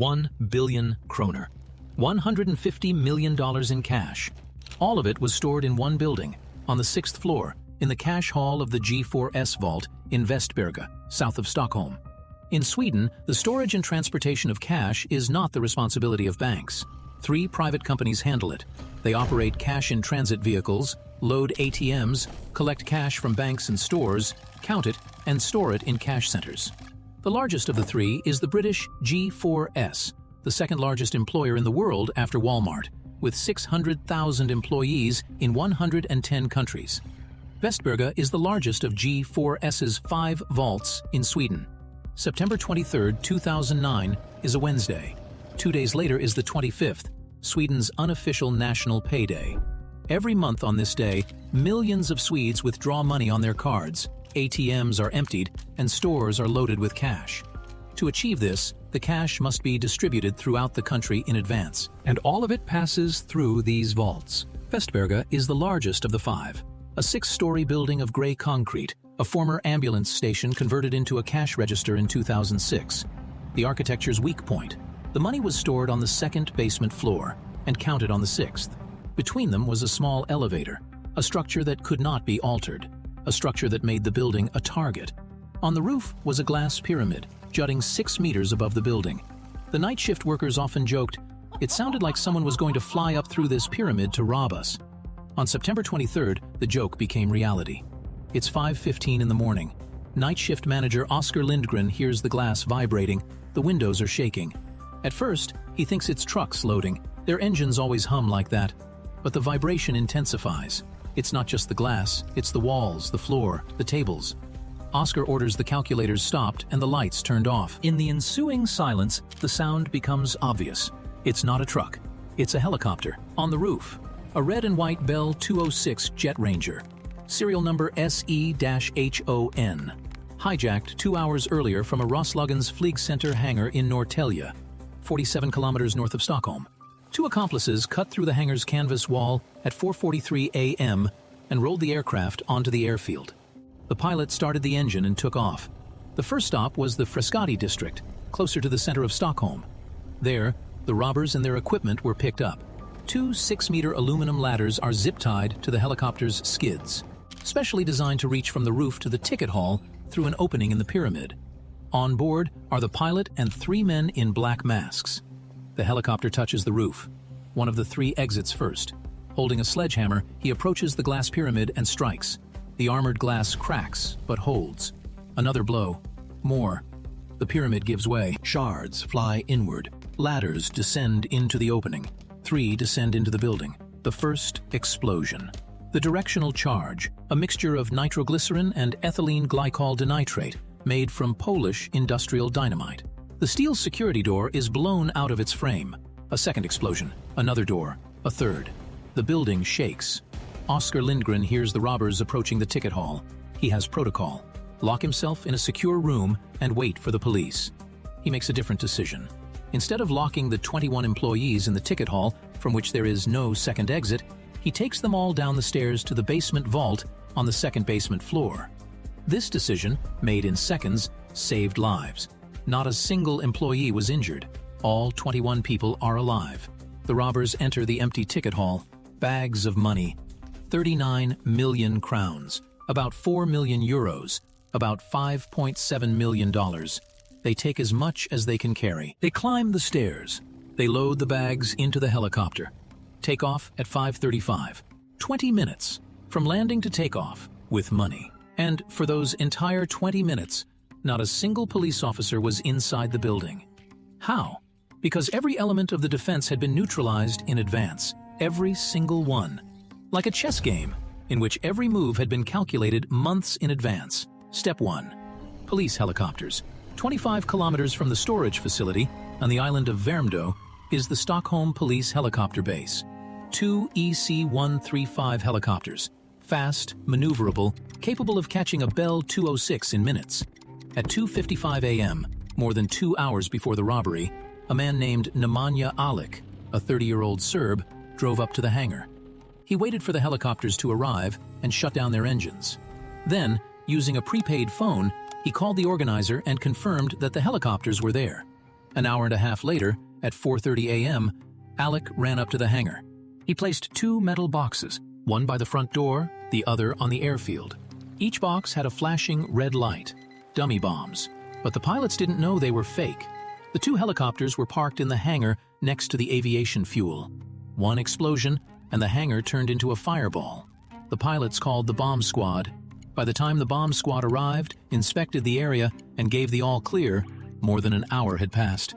1 billion kroner. $150 million in cash. All of it was stored in one building, on the 6th floor, in the cash hall of the G4S vault in Västberga, south of Stockholm. In Sweden, the storage and transportation of cash is not the responsibility of banks. 3 private companies handle it. They operate cash-in-transit vehicles, load ATMs, collect cash from banks and stores, count it, and store it in cash centers. The largest of the 3 is the British G4S, the second largest employer in the world after Walmart, with 600,000 employees in 110 countries. Västberga is the largest of G4S's 5 vaults in Sweden. September 23, 2009 is a Wednesday. 2 days later is the 25th, Sweden's unofficial national payday. Every month on this day, millions of Swedes withdraw money on their cards, ATMs are emptied, and stores are loaded with cash. To achieve this, the cash must be distributed throughout the country in advance, and all of it passes through these vaults. Västberga is the largest of the 5, a 6-story building of gray concrete, a former ambulance station converted into a cash register in 2006. The architecture's weak point: the money was stored on the 2nd basement floor and counted on the 6th. Between them was a small elevator, a structure that could not be altered, a structure that made the building a target. On the roof was a glass pyramid, jutting 6 meters above the building. The night shift workers often joked, "It sounded like someone was going to fly up through this pyramid to rob us." On September 23rd, the joke became reality. It's 5:15 in the morning. Night shift manager Oscar Lindgren hears the glass vibrating, the windows are shaking. At first, he thinks it's trucks loading. Their engines always hum like that. But the vibration intensifies. It's not just the glass, it's the walls, the floor, the tables. Oscar orders the calculators stopped and the lights turned off. In the ensuing silence, the sound becomes obvious. It's not a truck. It's a helicopter. On the roof, a red and white Bell 206 Jet Ranger, serial number SE-HON, hijacked 2 hours earlier from a Roslagens Flygcenter hangar in Norrtälje, 47 kilometers north of Stockholm. 2 accomplices cut through the hangar's canvas wall at 4:43 a.m. and rolled the aircraft onto the airfield. The pilot started the engine and took off. The first stop was the Frescati district, closer to the center of Stockholm. There, the robbers and their equipment were picked up. 2 6-meter aluminum ladders are zip-tied to the helicopter's skids, specially designed to reach from the roof to the ticket hall through an opening in the pyramid. On board are the pilot and 3 men in black masks. The helicopter touches the roof. One of the 3 exits first. Holding a sledgehammer, he approaches the glass pyramid and strikes. The armored glass cracks, but holds. Another blow. More. The pyramid gives way. Shards fly inward. Ladders descend into the opening. 3 descend into the building. The first explosion. The directional charge, a mixture of nitroglycerin and ethylene glycol dinitrate, made from Polish industrial dynamite. The steel security door is blown out of its frame. A second explosion, another door, a third. The building shakes. Oscar Lindgren hears the robbers approaching the ticket hall. He has protocol: lock himself in a secure room and wait for the police. He makes a different decision. Instead of locking the 21 employees in the ticket hall, from which there is no second exit, he takes them all down the stairs to the basement vault on the 2nd basement floor. This decision, made in seconds, saved lives. Not a single employee was injured. All 21 people are alive. The robbers enter the empty ticket hall. Bags of money. 39 million crowns. About 4 million euros. About $5.7 million. They take as much as they can carry. They climb the stairs. They load the bags into the helicopter. Take off at 5:35. 20 minutes. From landing to takeoff, with money. And for those entire 20 minutes, not a single police officer was inside the building. How? Because every element of the defense had been neutralized in advance. Every single one. Like a chess game, in which every move had been calculated months in advance. Step 1. Police helicopters. 25 kilometers from the storage facility, on the island of Värmdö, is the Stockholm Police Helicopter Base. 2 EC-135 helicopters. Fast, maneuverable, capable of catching a Bell 206 in minutes. At 2:55 a.m., more than 2 hours before the robbery, a man named Nemanja Alic, a 30-year-old Serb, drove up to the hangar. He waited for the helicopters to arrive and shut down their engines. Then, using a prepaid phone, he called the organizer and confirmed that the helicopters were there. An hour and a half later, at 4:30 a.m., Alec ran up to the hangar. He placed 2 metal boxes, one by the front door, the other on the airfield. Each box had a flashing red light, dummy bombs, but the pilots didn't know they were fake. The 2 helicopters were parked in the hangar next to the aviation fuel. One explosion, and the hangar turned into a fireball. The pilots called the bomb squad. By the time the bomb squad arrived, inspected the area, and gave the all clear, more than an hour had passed.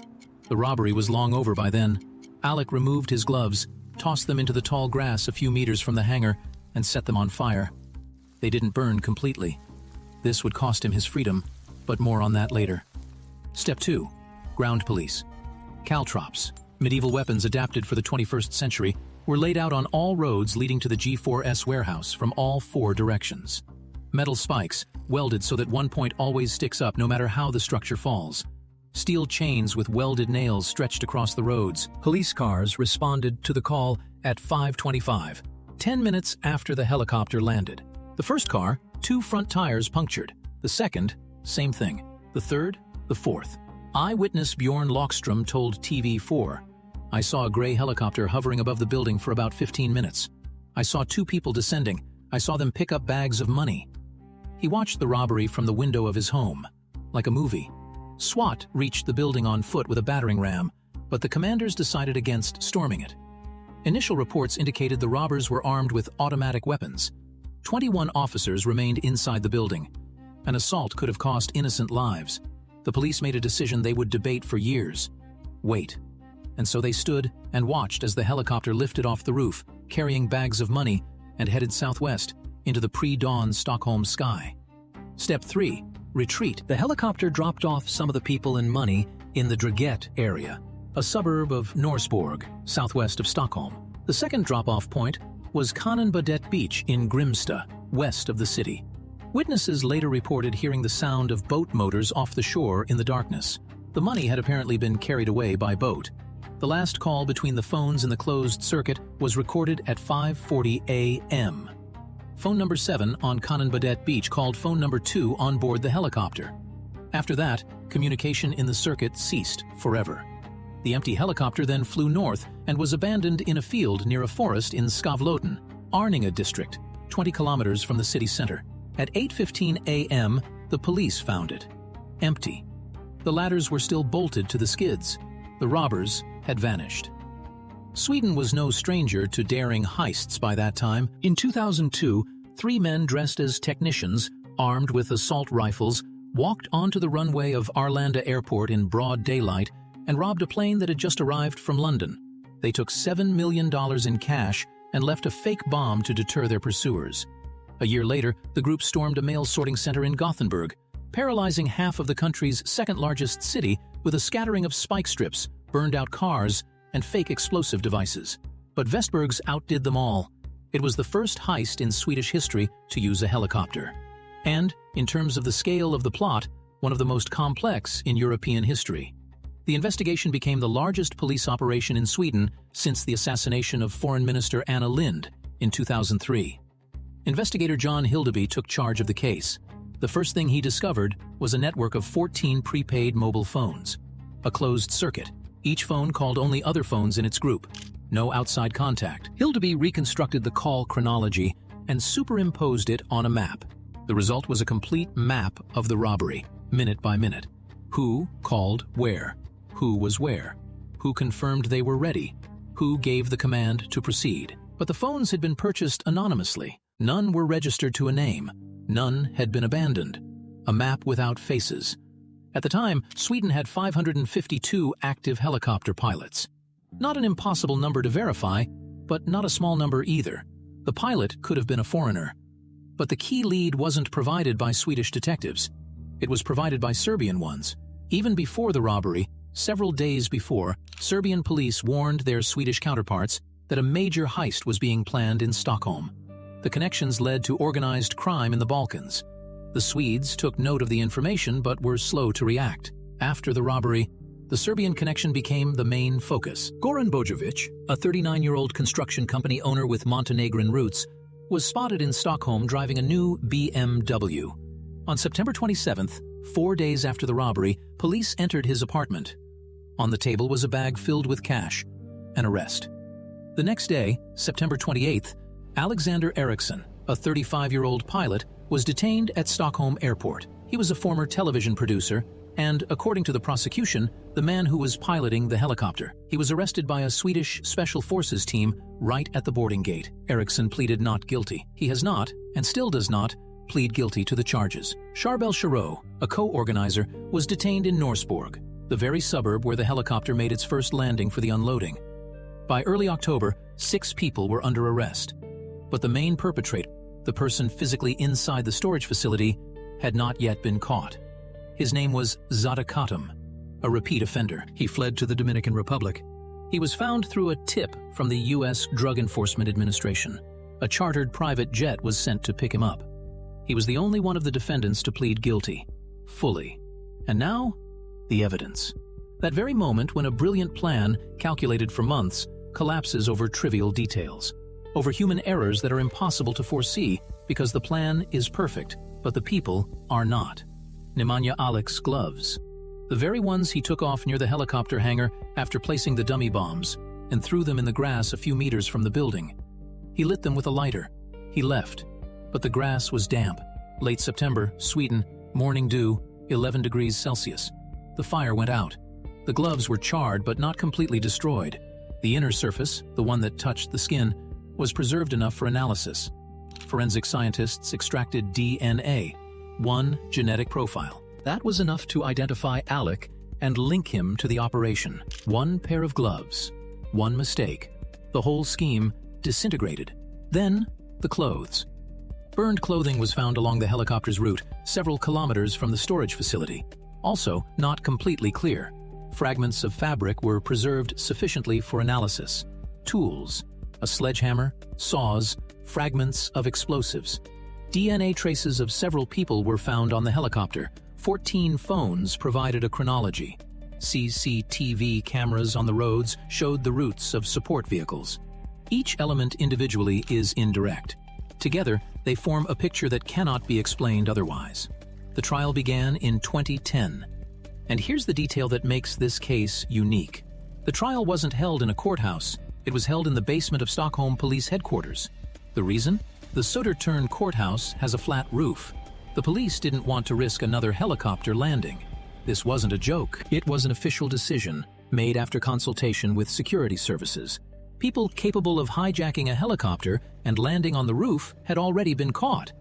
The robbery was long over by then. Alec removed his gloves, tossed them into the tall grass a few meters from the hangar, and set them on fire. They didn't burn completely. This would cost him his freedom, but more on that later. Step 2. Ground police. Caltrops, medieval weapons adapted for the 21st century, were laid out on all roads leading to the G4S warehouse from all 4 directions. Metal spikes, welded so that one point always sticks up no matter how the structure falls. Steel chains with welded nails stretched across the roads. Police cars responded to the call at 5:25, 10 minutes after the helicopter landed. The first car, 2 front tires punctured. The second, same thing. The third, the fourth. Eyewitness Bjorn Lockstrom told TV4, "I saw a gray helicopter hovering above the building for about 15 minutes. I saw 2 people descending. I saw them pick up bags of money." He watched the robbery from the window of his home, like a movie. SWAT reached the building on foot with a battering ram, but the commanders decided against storming it. Initial reports indicated the robbers were armed with automatic weapons. 21 officers remained inside the building. An assault could have cost innocent lives. The police made a decision they would debate for years. Wait. And so they stood and watched as the helicopter lifted off the roof, carrying bags of money, and headed southwest into the pre-dawn Stockholm sky. Step 3. Retreat. The helicopter dropped off some of the people and money in the Draget area, a suburb of Norsborg, southwest of Stockholm. The second drop-off point was Canonbadet Beach in Grimsta, west of the city. Witnesses later reported hearing the sound of boat motors off the shore in the darkness. The money had apparently been carried away by boat. The last call between the phones in the closed circuit was recorded at 5:40 a.m. Phone number 7 on Canonbadet Beach called phone number 2 on board the helicopter. After that, communication in the circuit ceased forever. The empty helicopter then flew north and was abandoned in a field near a forest in Skavlåten, Arninge district, 20 kilometers from the city center. At 8:15 a.m., the police found it. Empty. The ladders were still bolted to the skids. The robbers had vanished. Sweden was no stranger to daring heists by that time. In 2002, 3 men dressed as technicians, armed with assault rifles, walked onto the runway of Arlanda Airport in broad daylight and robbed a plane that had just arrived from London. They took $7 million in cash and left a fake bomb to deter their pursuers. A year later, the group stormed a mail sorting center in Gothenburg, paralyzing half of the country's second-largest city with a scattering of spike strips, burned-out cars, and fake explosive devices. But Västbergs outdid them all. It was the first heist in Swedish history to use a helicopter. And, in terms of the scale of the plot, one of the most complex in European history. The investigation became the largest police operation in Sweden since the assassination of Foreign Minister Anna Lindh in 2003. Investigator John Hildeby took charge of the case. The first thing he discovered was a network of 14 prepaid mobile phones. A closed circuit. Each phone called only other phones in its group. No outside contact. Hildeby reconstructed the call chronology and superimposed it on a map. The result was a complete map of the robbery, minute by minute. Who called where? Who was where? Who confirmed they were ready? Who gave the command to proceed? But the phones had been purchased anonymously. None were registered to a name. None had been abandoned. A map without faces. At the time, Sweden had 552 active helicopter pilots. Not an impossible number to verify, but not a small number either. The pilot could have been a foreigner. But the key lead wasn't provided by Swedish detectives. It was provided by Serbian ones. Even before the robbery, several days before, Serbian police warned their Swedish counterparts that a major heist was being planned in Stockholm. The connections led to organized crime in the Balkans. The Swedes took note of the information but were slow to react. After the robbery, the Serbian connection became the main focus. Goran Bojovic, a 39-year-old construction company owner with Montenegrin roots, was spotted in Stockholm driving a new BMW. On September 27th, 4 days after the robbery, police entered his apartment. On the table was a bag filled with cash. An arrest. The next day, September 28th, Alexander Eriksson, a 35-year-old pilot, was detained at Stockholm airport. He was a former television producer and, according to the prosecution, the man who was piloting the helicopter. He was arrested by a Swedish special forces team right at the boarding gate. Eriksson pleaded not guilty. He has not, and still does not, plead guilty to the charges. Charbel Charot, a co-organizer, was detained in Norsborg, the very suburb where the helicopter made its first landing for the unloading. By early October, 6 people were under arrest. But the main perpetrator, the person physically inside the storage facility, had not yet been caught. His name was Zadakatum, a repeat offender. He fled to the Dominican Republic. He was found through a tip from the U.S. Drug Enforcement Administration. A chartered private jet was sent to pick him up. He was the only one of the defendants to plead guilty, fully. And now, the evidence. That very moment when a brilliant plan, calculated for months, collapses over trivial details, over human errors that are impossible to foresee because the plan is perfect, but the people are not. Nemanja Alik's gloves. The very ones he took off near the helicopter hangar after placing the dummy bombs and threw them in the grass a few meters from the building. He lit them with a lighter. He left. But the grass was damp. Late September, Sweden, morning dew, 11 degrees Celsius. The fire went out. The gloves were charred but not completely destroyed. The inner surface, the one that touched the skin, was preserved enough for analysis. Forensic scientists extracted DNA, one genetic profile. That was enough to identify Alik and link him to the operation. One pair of gloves, one mistake. The whole scheme disintegrated. Then, the clothes. Burned clothing was found along the helicopter's route, several kilometers from the storage facility. Also, not completely clear. Fragments of fabric were preserved sufficiently for analysis. Tools, a sledgehammer, saws, fragments of explosives. DNA traces of several people were found on the helicopter. 14 phones provided a chronology. CCTV cameras on the roads showed the routes of support vehicles. Each element individually is indirect. Together, they form a picture that cannot be explained otherwise. The trial began in 2010. And here's the detail that makes this case unique. The trial wasn't held in a courthouse. It was held in the basement of Stockholm Police Headquarters. The reason? The Södertörn courthouse has a flat roof. The police didn't want to risk another helicopter landing. This wasn't a joke. It was an official decision, made after consultation with security services. People capable of hijacking a helicopter and landing on the roof had already been caught.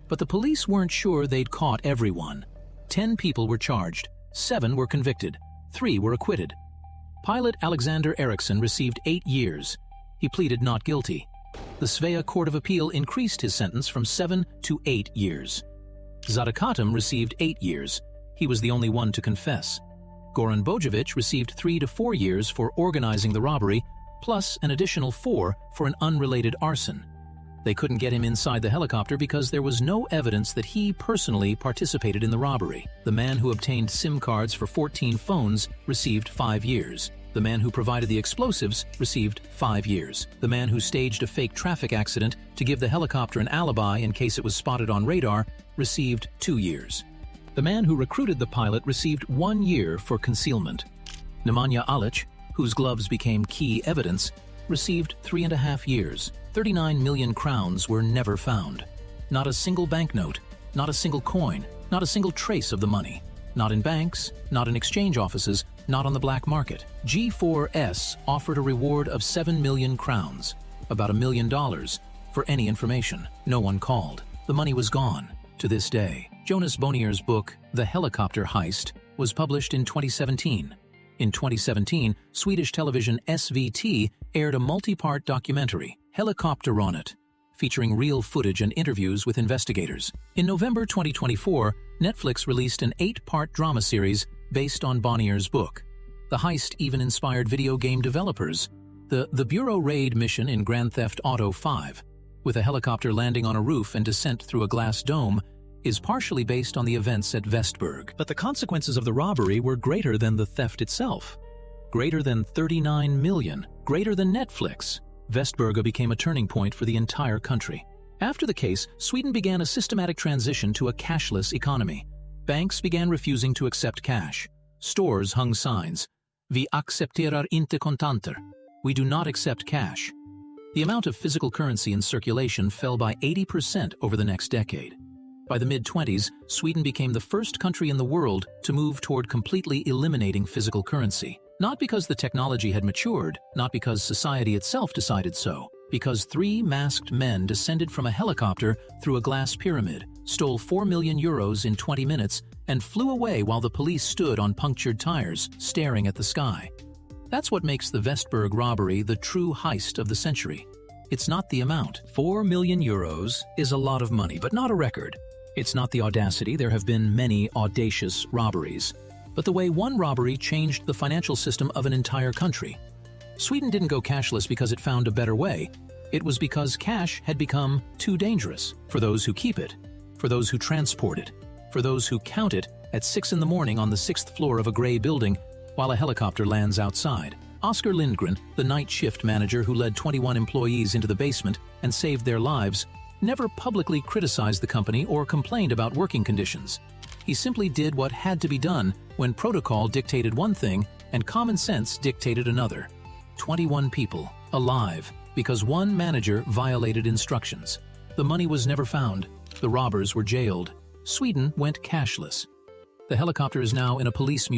But the police weren't sure they'd caught everyone. 10 people were charged, 7 were convicted, 3 were acquitted. Pilot Alexander Eriksson received 8 years. He pleaded not guilty. The Svea Court of Appeal increased his sentence from 7 to 8 years. Zadakatum received 8 years. He was the only one to confess. Goran Bojovic received 3 to 4 years for organizing the robbery, plus an additional 4 for an unrelated arson. They couldn't get him inside the helicopter because there was no evidence that he personally participated in the robbery. The man who obtained SIM cards for 14 phones received 5 years. The man who provided the explosives received 5 years. The man who staged a fake traffic accident to give the helicopter an alibi in case it was spotted on radar received 2 years. The man who recruited the pilot received 1 year for concealment. Nemanja Alik, whose gloves became key evidence, received 3.5 years. 39 million crowns were never found. Not a single banknote, not a single coin, not a single trace of the money. Not in banks, not in exchange offices, not on the black market. G4S offered a reward of 7 million crowns, about $1 million, for any information. No one called. The money was gone, to this day. Jonas Bonnier's book, The Helicopter Heist, was published in 2017. In 2017, Swedish television SVT aired a multi-part documentary, Helikopterånet, featuring real footage and interviews with investigators. In November 2024, Netflix released an 8-part drama series based on Bonnier's book. The Heist even inspired video game developers. The Bureau raid mission in Grand Theft Auto 5, with a helicopter landing on a roof and descent through a glass dome, is partially based on the events at Västberga. But the consequences of the robbery were greater than the theft itself. Greater than 39 million. Greater than Netflix. Västberga became a turning point for the entire country. After the case, Sweden began a systematic transition to a cashless economy. Banks began refusing to accept cash. Stores hung signs, Vi accepterar inte kontanter. We do not accept cash. The amount of physical currency in circulation fell by 80% over the next decade. By the mid-20s, Sweden became the first country in the world to move toward completely eliminating physical currency. Not because the technology had matured, not because society itself decided so, because 3 masked men descended from a helicopter through a glass pyramid, stole 4 million euros in 20 minutes, and flew away while the police stood on punctured tires, staring at the sky. That's what makes the Västberga robbery the true heist of the century. It's not the amount. 4 million euros is a lot of money, but not a record. It's not the audacity. There have been many audacious robberies. But the way one robbery changed the financial system of an entire country. Sweden didn't go cashless because it found a better way. It was because cash had become too dangerous for those who keep it, for those who transport it, for those who count it at 6 in the morning on the 6th floor of a gray building while a helicopter lands outside. Oscar Lindgren, the night shift manager who led 21 employees into the basement and saved their lives, never publicly criticized the company or complained about working conditions. He simply did what had to be done when protocol dictated one thing and common sense dictated another. 21 people, alive, because one manager violated instructions. The money was never found. The robbers were jailed. Sweden went cashless. The helicopter is now in a police museum.